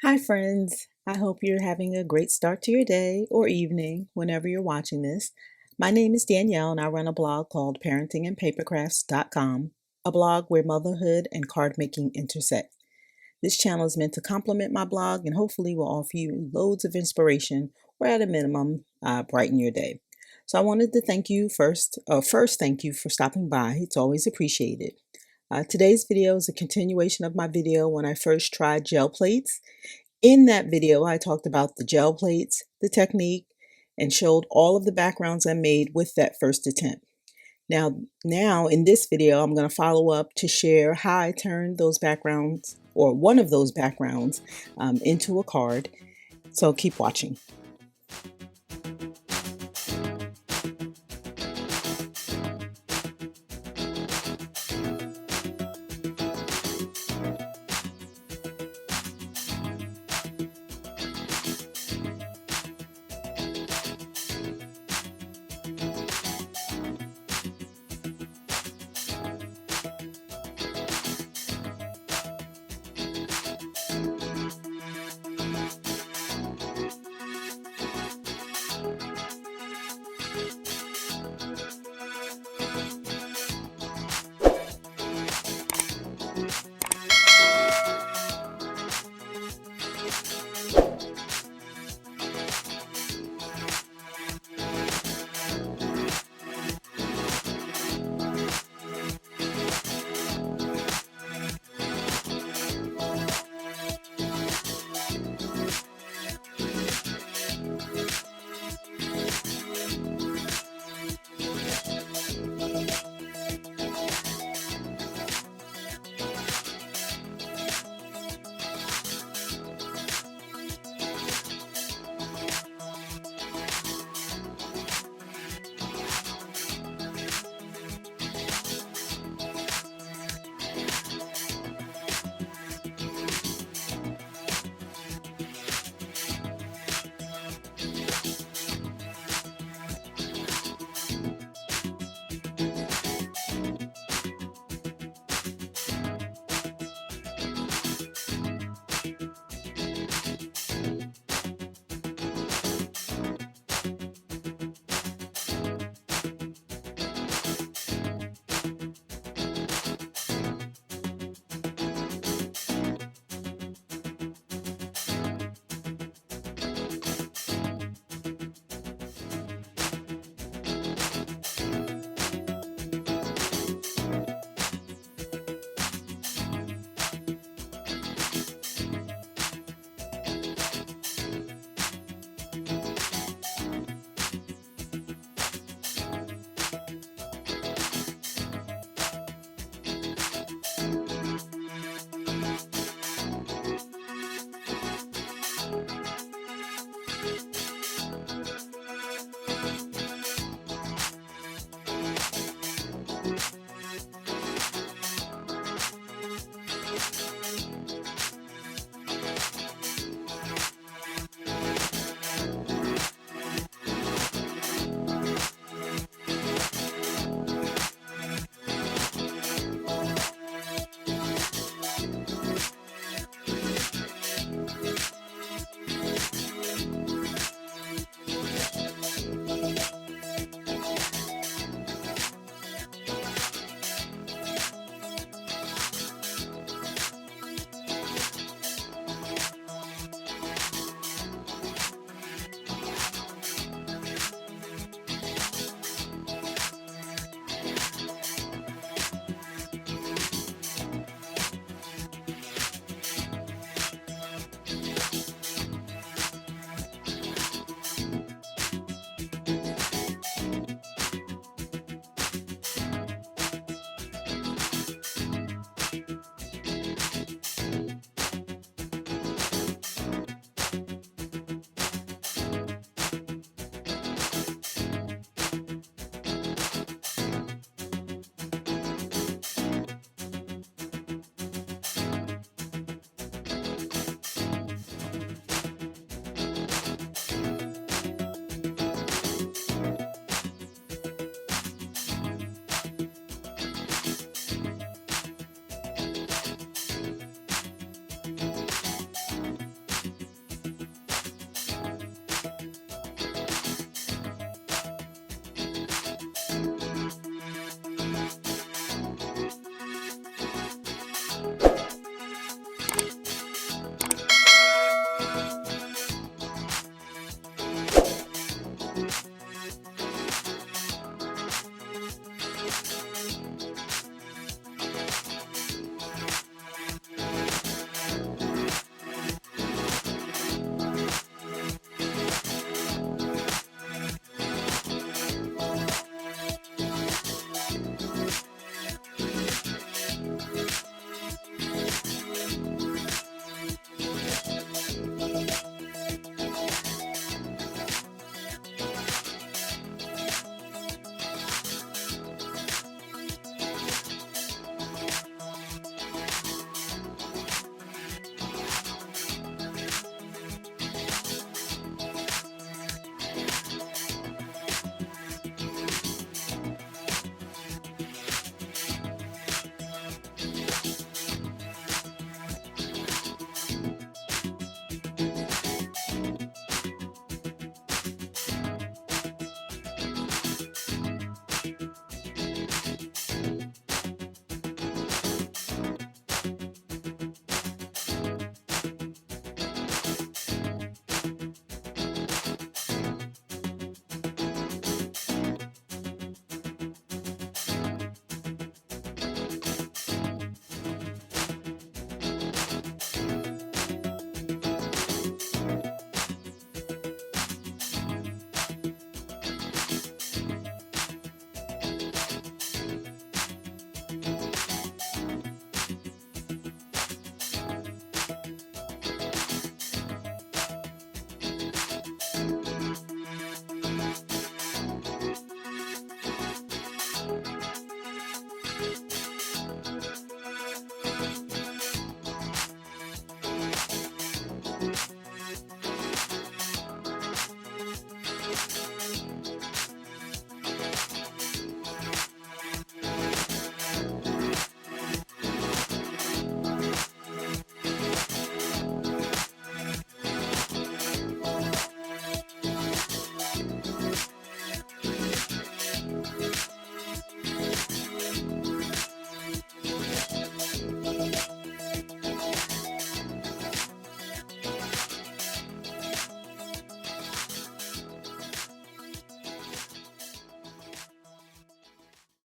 Hi, friends. I hope you're having a great start to your day or evening whenever you're watching this. My name is Danielle, and I run a blog called parentingandpapercrafts.com, a blog where motherhood and card making intersect. This channel is meant to complement my blog and hopefully will offer you loads of inspiration or, at a minimum, brighten your day. So I wanted to thank you first, thank you for stopping by. It's always appreciated. Today's video is a continuation of my video when I first tried gel plates. In that video, I talked about the gel plates, the technique, and showed all of the backgrounds I made with that first attempt. Now in this video, I'm going to follow up to share how I turned those backgrounds or one of those backgrounds into a card. So keep watching.